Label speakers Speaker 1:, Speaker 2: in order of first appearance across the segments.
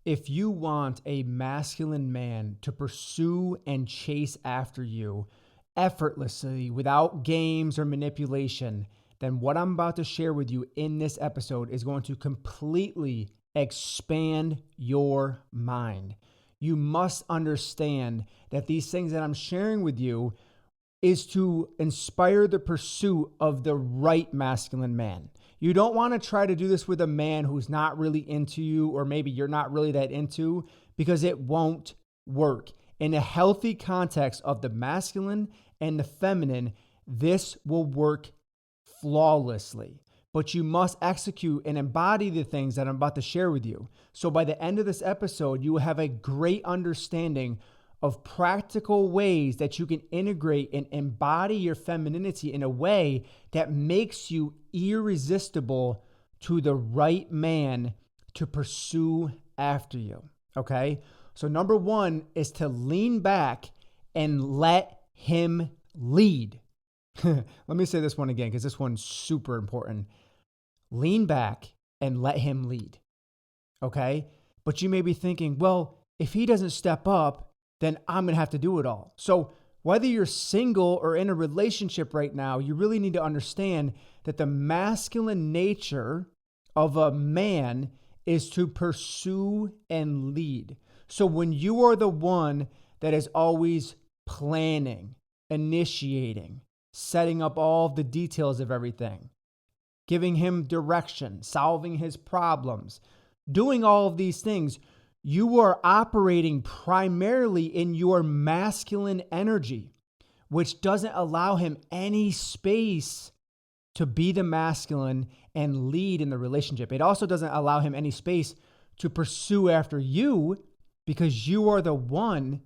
Speaker 1: If you want a masculine man to pursue and chase after you effortlessly without games or manipulation, then what I'm about to share with you in this episode is going to completely expand your mind. You must understand that these things that I'm sharing with you is to inspire the pursuit of the right masculine man. You don't want to try to do this with a man who's not really into you, or maybe you're not really that into, because it won't work. In a healthy context of the masculine and the feminine, this will work flawlessly. But you must execute and embody the things that I'm about to share with you. So by the end of this episode, you will have a great understanding of practical ways that you can integrate and embody your femininity in a way that makes you irresistible to the right man to pursue after you. Okay? So number one is to lean back and let him lead. Let me say this one again, because this one's super important. Lean back and let him lead. Okay? But you may be thinking, well, if he doesn't step up, then I'm going to have to do it all. So whether you're single or in a relationship right now, you really need to understand that the masculine nature of a man is to pursue and lead. So when you are the one that is always planning, initiating, setting up all the details of everything, giving him direction, solving his problems, doing all of these things, you are operating primarily in your masculine energy, which doesn't allow him any space to be the masculine and lead in the relationship. It also doesn't allow him any space to pursue after you, because you are the one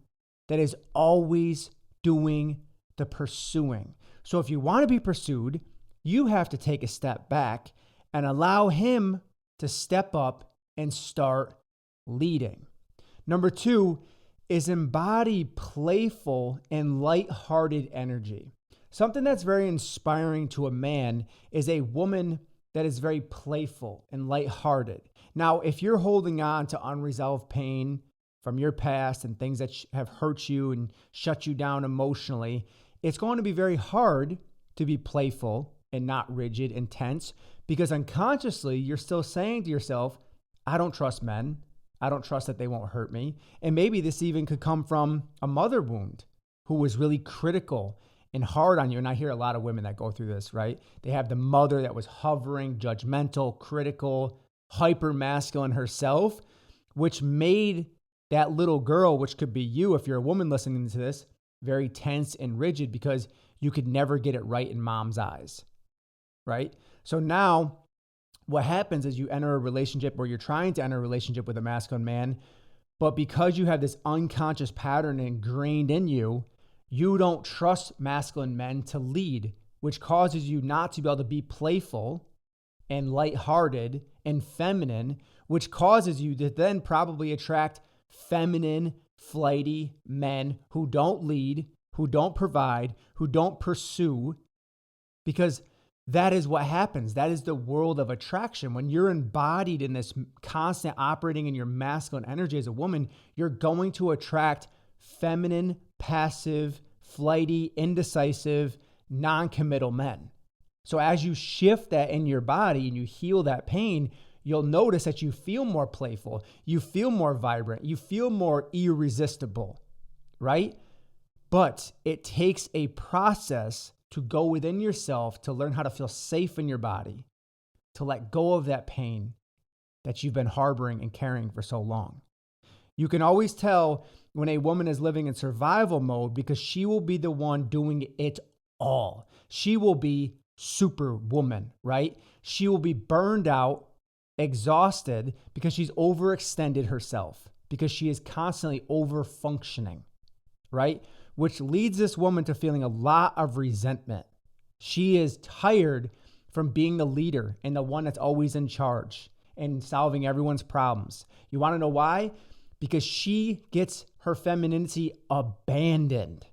Speaker 1: that is always doing the pursuing. So if you want to be pursued, you have to take a step back and allow him to step up and start leading. Number two is embody playful and lighthearted energy. Something that's very inspiring to a man is a woman that is very playful and lighthearted. Now, if you're holding on to unresolved pain from your past and things that have hurt you and shut you down emotionally, it's going to be very hard to be playful and not rigid and tense, because unconsciously you're still saying to yourself, I don't trust men. I don't trust that they won't hurt me. And maybe this even could come from a mother wound who was really critical and hard on you. And I hear a lot of women that go through this, right? They have the mother that was hovering, judgmental, critical, hyper masculine herself, which made that little girl, which could be you if you're a woman listening to this, very tense and rigid because you could never get it right in mom's eyes, right? So now what happens is you enter a relationship, or you're trying to enter a relationship with a masculine man, but because you have this unconscious pattern ingrained in you, you don't trust masculine men to lead, which causes you not to be able to be playful and lighthearted and feminine, which causes you to then probably attract feminine, flighty men who don't lead, who don't provide, who don't pursue, because that is what happens. That is the world of attraction. When you're embodied in this constant operating in your masculine energy as a woman, you're going to attract feminine, passive, flighty, indecisive, non-committal men. So as you shift that in your body and you heal that pain, you'll notice that you feel more playful, you feel more vibrant, you feel more irresistible, right? But it takes a process to go within yourself to learn how to feel safe in your body, to let go of that pain that you've been harboring and carrying for so long. You can always tell when a woman is living in survival mode because she will be the one doing it all. She will be superwoman, right? She will be burned out, exhausted because she's overextended herself, because she is constantly over functioning, right? Which leads this woman to feeling a lot of resentment. She is tired from being the leader and the one that's always in charge and solving everyone's problems. You want to know why? Because she gets her femininity abandoned.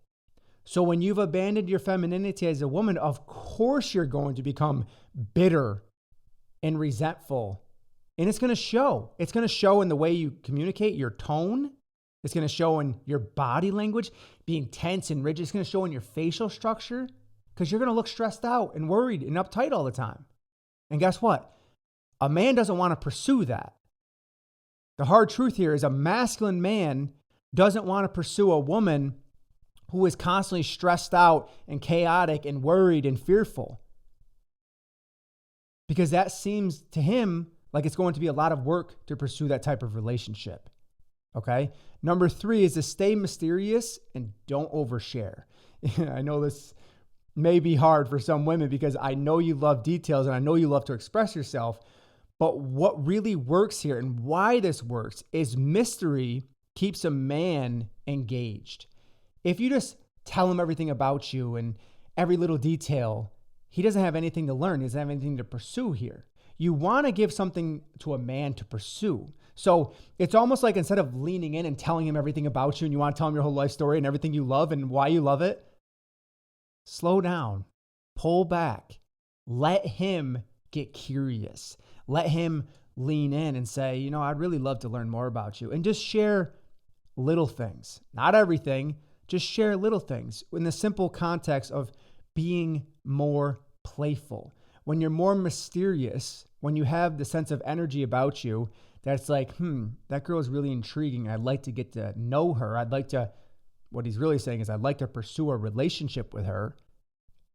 Speaker 1: So when you've abandoned your femininity as a woman, of course you're going to become bitter and resentful And it's going to show. It's going to show in the way you communicate, your tone. It's going to show in your body language, being tense and rigid. It's going to show in your facial structure because you're going to look stressed out and worried and uptight all the time. And guess what? A man doesn't want to pursue that. The hard truth here is a masculine man doesn't want to pursue a woman who is constantly stressed out and chaotic and worried and fearful. Because that seems to him like it's going to be a lot of work to pursue that type of relationship. Okay. Number 3 is to stay mysterious and don't overshare. I know this may be hard for some women because I know you love details and I know you love to express yourself. But what really works here and why this works is mystery keeps a man engaged. If you just tell him everything about you and every little detail, he doesn't have anything to learn. He doesn't have anything to pursue here. You want to give something to a man to pursue. So it's almost like instead of leaning in and telling him everything about you and you want to tell him your whole life story and everything you love and why you love it, slow down, pull back, let him get curious. Let him lean in and say, I'd really love to learn more about you. And just share little things, not everything, just share little things in the simple context of being more playful. When you're more mysterious, when you have the sense of energy about you, that's like, that girl is really intriguing. I'd like to get to know her. What he's really saying is I'd like to pursue a relationship with her.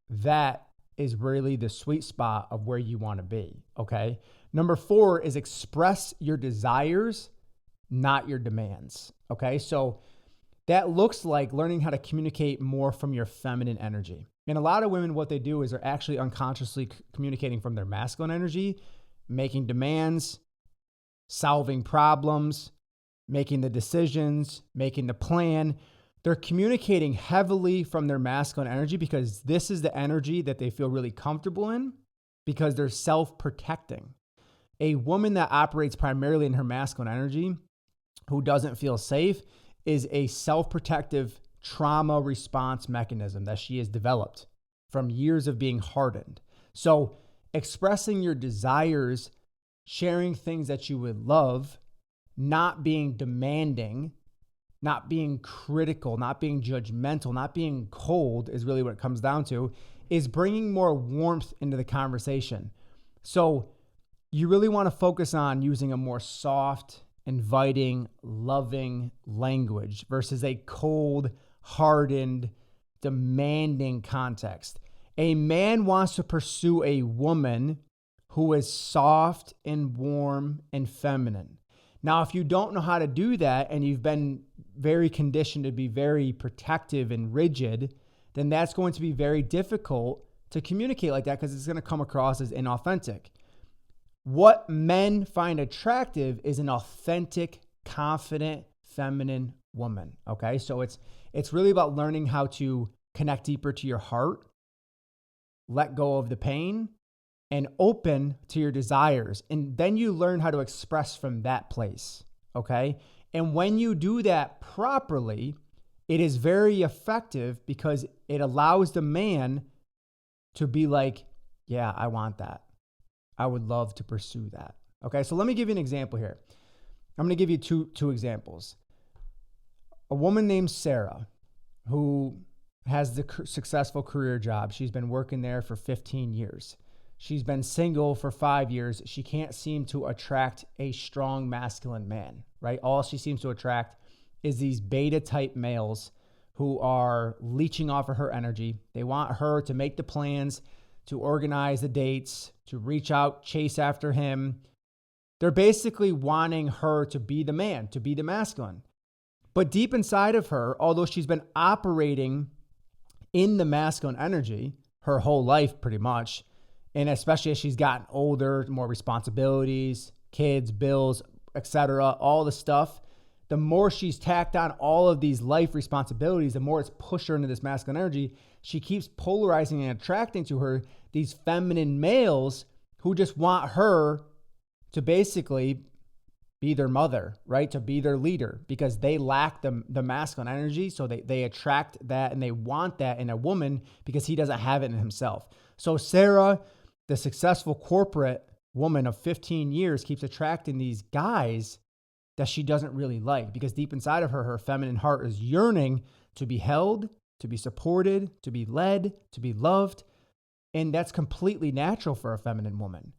Speaker 1: That is really the sweet spot of where you want to be, okay? Number 4 is express your desires, not your demands, okay? So that looks like learning how to communicate more from your feminine energy. And a lot of women, what they do is they're actually unconsciously communicating from their masculine energy, making demands, solving problems, making the decisions, making the plan. They're communicating heavily from their masculine energy because this is the energy that they feel really comfortable in because they're self-protecting. A woman that operates primarily in her masculine energy who doesn't feel safe is a self-protective trauma response mechanism that she has developed from years of being hardened. So expressing your desires, sharing things that you would love, not being demanding, not being critical, not being judgmental, not being cold is really what it comes down to, is bringing more warmth into the conversation. So you really want to focus on using a more soft, inviting, loving language versus a cold, hardened, demanding context. A man wants to pursue a woman who is soft and warm and feminine. Now, if you don't know how to do that and you've been very conditioned to be very protective and rigid, then that's going to be very difficult to communicate like that because it's going to come across as inauthentic. What men find attractive is an authentic, confident, feminine woman. Okay, so it's really about learning how to connect deeper to your heart, let go of the pain, and open to your desires. And then you learn how to express from that place. Okay, and when you do that properly, it is very effective because it allows the man to be like, yeah, I want that. I would love to pursue that. Okay, so let me give you an example here. I'm going to give you two examples. A woman named Sarah who has the successful career job. She's been working there for 15 years. She's been single for 5 years. She can't seem to attract a strong masculine man, right? All she seems to attract is these beta type males who are leeching off of her energy. They want her to make the plans, to organize the dates, to reach out, chase after him. They're basically wanting her to be the man, to be the masculine. But deep inside of her, although she's been operating in the masculine energy her whole life pretty much, and especially as she's gotten older, more responsibilities, kids, bills, etc., all the stuff, the more she's tacked on all of these life responsibilities, the more it's pushed her into this masculine energy. She keeps polarizing and attracting to her these feminine males who just want her to basically be their mother, right? To be their leader because they lack the masculine energy. So they attract that and they want that in a woman because he doesn't have it in himself. So Sarah, the successful corporate woman of 15 years keeps attracting these guys that she doesn't really like, because deep inside of her, her feminine heart is yearning to be held, to be supported, to be led, to be loved. And that's completely natural for a feminine woman.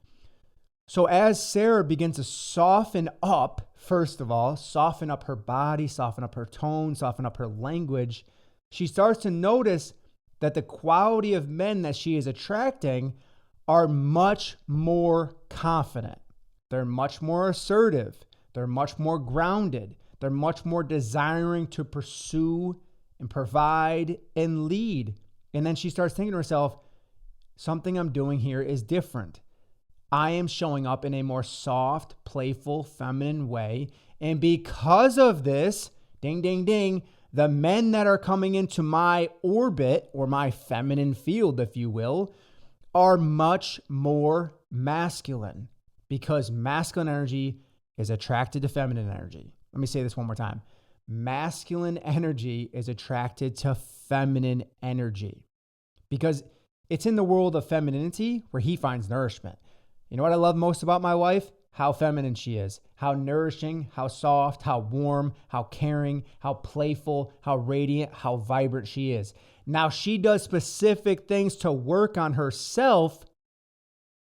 Speaker 1: So as Sarah begins to soften up, first of all, soften up her body, soften up her tone, soften up her language, she starts to notice that the quality of men that she is attracting are much more confident. They're much more assertive. They're much more grounded. They're much more desiring to pursue and provide and lead. And then she starts thinking to herself, something I'm doing here is different. I am showing up in a more soft, playful, feminine way. And because of this, ding, ding, ding, the men that are coming into my orbit, or my feminine field, if you will, are much more masculine, because masculine energy is attracted to feminine energy. Let me say this one more time. Masculine energy is attracted to feminine energy, because it's in the world of femininity where he finds nourishment. You know what I love most about my wife? How feminine she is, how nourishing, how soft, how warm, how caring, how playful, how radiant, how vibrant she is. Now, she does specific things to work on herself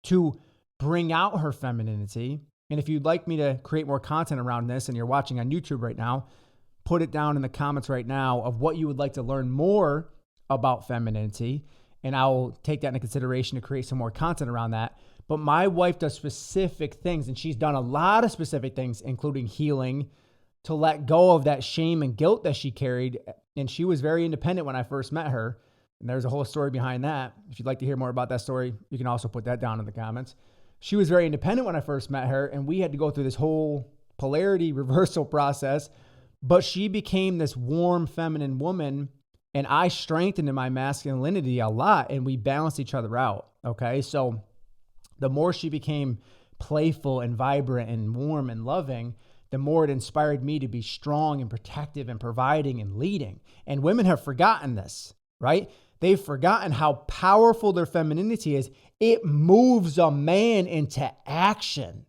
Speaker 1: to bring out her femininity. And if you'd like me to create more content around this and you're watching on YouTube right now, put it down in the comments right now of what you would like to learn more about femininity. And I'll take that into consideration to create some more content around that. But my wife does specific things, and she's done a lot of specific things, including healing, to let go of that shame and guilt that she carried. And she was very independent when I first met her. And there's a whole story behind that. If you'd like to hear more about that story, you can also put that down in the comments. She was very independent when I first met her, and we had to go through this whole polarity reversal process. But she became this warm, feminine woman, and I strengthened in my masculinity a lot, and we balanced each other out. Okay, so the more she became playful and vibrant and warm and loving, the more it inspired me to be strong and protective and providing and leading. And women have forgotten this, right? They've forgotten how powerful their femininity is. It moves a man into action.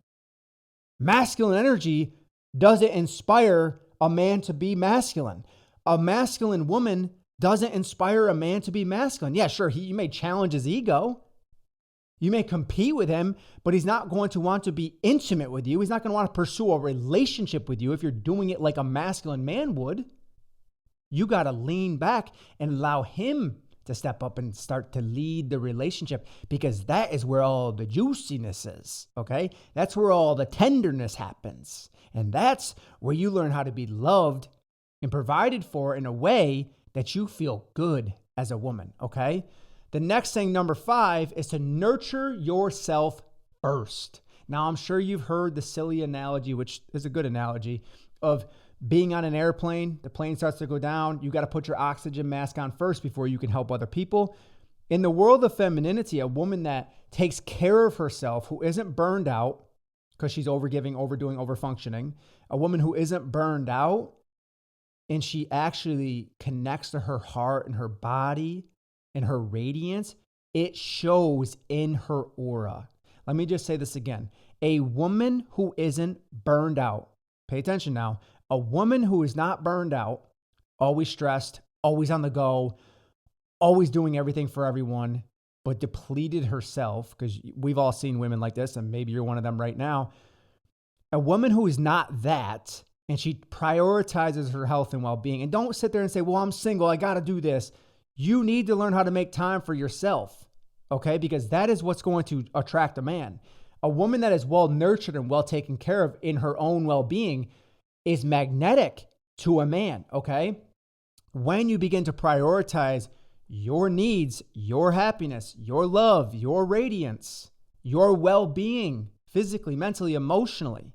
Speaker 1: Masculine energy doesn't inspire a man to be masculine. A masculine woman doesn't inspire a man to be masculine. Yeah, sure, you may challenge his ego. You may compete with him, but he's not going to want to be intimate with you. He's not going to want to pursue a relationship with you if you're doing it like a masculine man would. You got to lean back and allow him to step up and start to lead the relationship, because that is where all the juiciness is, okay? That's where all the tenderness happens. And that's where you learn how to be loved and provided for in a way that you feel good as a woman, okay? The next thing, number 5, is to nurture yourself first. Now, I'm sure you've heard the silly analogy, which is a good analogy, of being on an airplane. The plane starts to go down. You got to put your oxygen mask on first before you can help other people. In the world of femininity, a woman that takes care of herself, who isn't burned out because she's overgiving, overdoing, overfunctioning, a woman who isn't burned out, and she actually connects to her heart and her body and her radiance, it shows in her aura. Let me just say this again. A woman who isn't burned out, pay attention now, a woman who is not burned out, always stressed, always on the go, always doing everything for everyone, but depleted herself, because we've all seen women like this, and maybe you're one of them right now. A woman who is not that, and she prioritizes her health and well-being, and don't sit there and say, well, I'm single, I got to do this. You need to learn how to make time for yourself, okay? Because that is what's going to attract a man. A woman that is well-nurtured and well taken care of in her own well-being is magnetic to a man, okay? When you begin to prioritize your needs, your happiness, your love, your radiance, your well-being, physically, mentally, emotionally,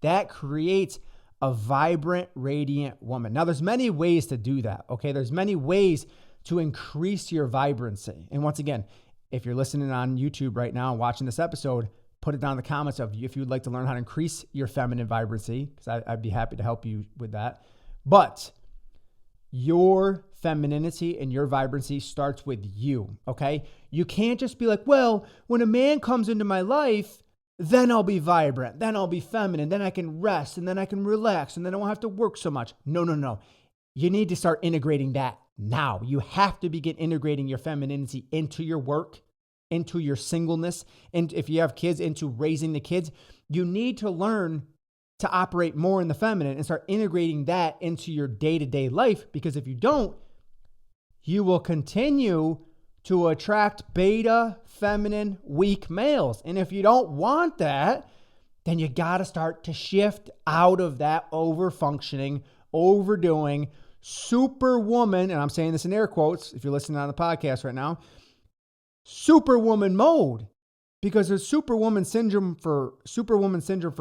Speaker 1: that creates a vibrant, radiant woman. Now, there's many ways to do that, okay? There's many ways to increase your vibrancy. And once again, if you're listening on YouTube right now and watching this episode, put it down in the comments of if you would like to learn how to increase your feminine vibrancy, because I'd be happy to help you with that. But Your femininity and your vibrancy starts with you, okay? You can't just be like, well, when a man comes into my life, then I'll be vibrant, then I'll be feminine, then I can rest, and then I can relax, and then I won't have to work so much. No, no, no. You need to start integrating that now. You have to begin integrating your femininity into your work, into your singleness, and if you have kids, into raising the kids. You need to learn to operate more in the feminine and start integrating that into your day-to-day life, because if you don't, you will continue to attract beta, feminine, weak males. And if you don't want that, then you got to start to shift out of that over-functioning, overdoing, superwoman, and I'm saying this in air quotes if you're listening on the podcast right now, superwoman mode. Because the superwoman syndrome for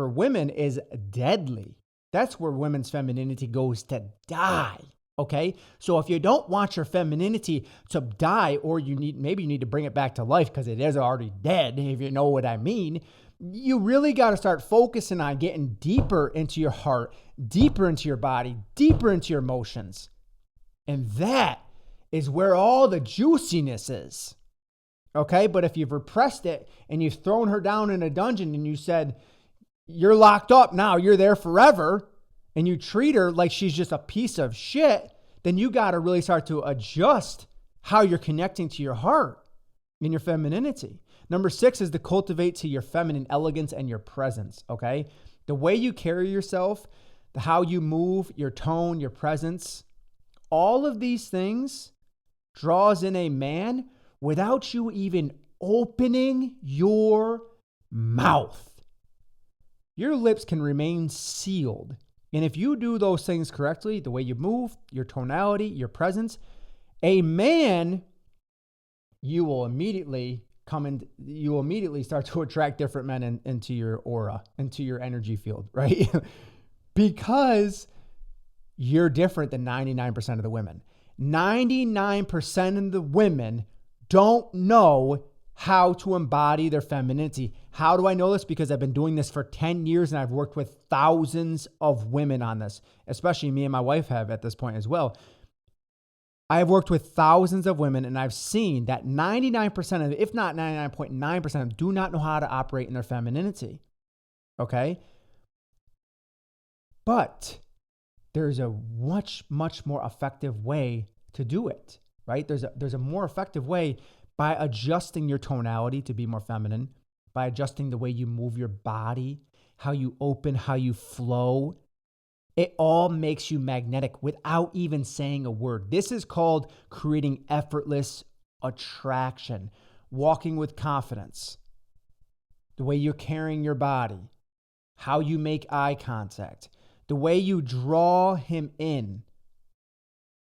Speaker 1: women is deadly. That's where women's femininity goes to die. Okay? So if you don't want your femininity to die, or maybe you need to bring it back to life because it is already dead, if you know what I mean, you really got to start focusing on getting deeper into your heart, deeper into your body, deeper into your emotions. And that is where all the juiciness is. Okay, but if you've repressed it and you've thrown her down in a dungeon and you said, you're locked up now, you're there forever, and you treat her like she's just a piece of shit, then you got to really start to adjust how you're connecting to your heart and your femininity. Number 6 is to cultivate to your feminine elegance and your presence, okay? The way you carry yourself, how you move, your tone, your presence, all of these things draws in a man without you even opening your mouth. Your lips can remain sealed. And if you do those things correctly, the way you move, your tonality, your presence, a man, you will immediately start to attract different men into your aura, into your energy field, right? Because you're different than 99% of the women. 99% of the women don't know how to embody their femininity. How do I know this? Because I've been doing this for 10 years and I've worked with thousands of women on this, especially me and my wife have at this point as well. I have worked with thousands of women and I've seen that 99% of, if not 99.9% of them, do not know how to operate in their femininity. Okay? But there's a much, much more effective way to do it, right? There's a more effective way by adjusting your tonality to be more feminine, by adjusting the way you move your body, how you open, how you flow. It all makes you magnetic without even saying a word. This is called creating effortless attraction, walking with confidence, the way you're carrying your body, how you make eye contact, the way you draw him in.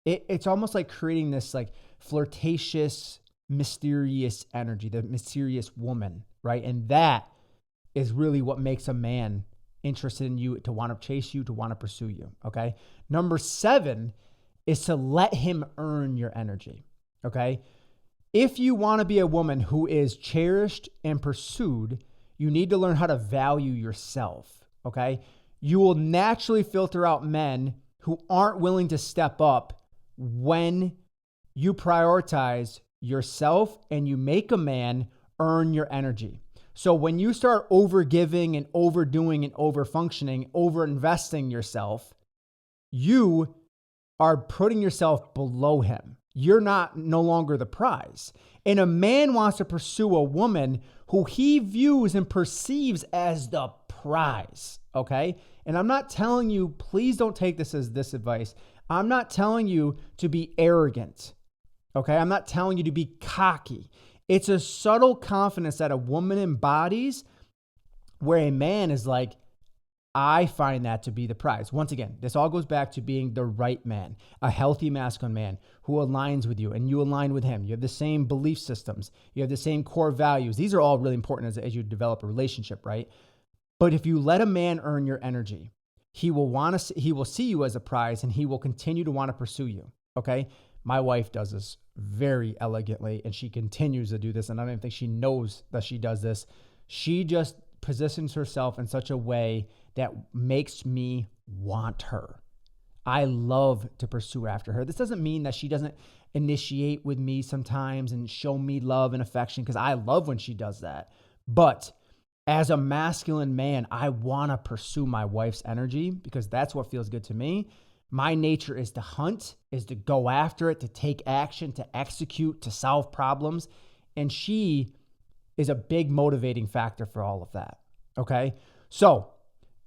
Speaker 1: It's almost like creating this like flirtatious, mysterious energy, the mysterious woman, right? And that is really what makes a man interested in you, to want to chase you, to want to pursue you, okay? Number 7 is to let him earn your energy, okay? If you want to be a woman who is cherished and pursued, you need to learn how to value yourself, okay? You will naturally filter out men who aren't willing to step up when you prioritize yourself and you make a man earn your energy. So when you start overgiving and overdoing and overfunctioning, overinvesting yourself, you are putting yourself below him. You're no longer the prize. And a man wants to pursue a woman who he views and perceives as the prize, okay? And I'm not telling you, please don't take this as this advice. I'm not telling you to be arrogant, okay? I'm not telling you to be cocky. It's a subtle confidence that a woman embodies where a man is like, I find that to be the prize. Once again, this all goes back to being the right man, a healthy masculine man who aligns with you and you align with him. You have the same belief systems. You have the same core values. These are all really important as you develop a relationship, right? But if you let a man earn your energy, he will see you as a prize and he will continue to want to pursue you, okay? My wife does this very elegantly and she continues to do this, and I don't even think she knows that she does this. She just positions herself in such a way that makes me want her. I love to pursue after her. This doesn't mean that she doesn't initiate with me sometimes and show me love and affection, because I love when she does that. But as a masculine man, I want to pursue my wife's energy because that's what feels good to me. My nature is to hunt, is to go after it, to take action, to execute, to solve problems. And she is a big motivating factor for all of that. Okay. So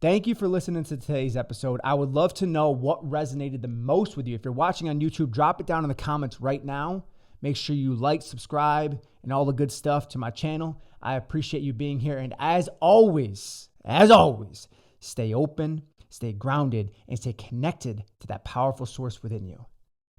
Speaker 1: thank you for listening to today's episode. I would love to know what resonated the most with you. If you're watching on YouTube, drop it down in the comments right now. Make sure you like, subscribe, and all the good stuff to my channel. I appreciate you being here. And as always, stay open, stay grounded, and stay connected to that powerful source within you.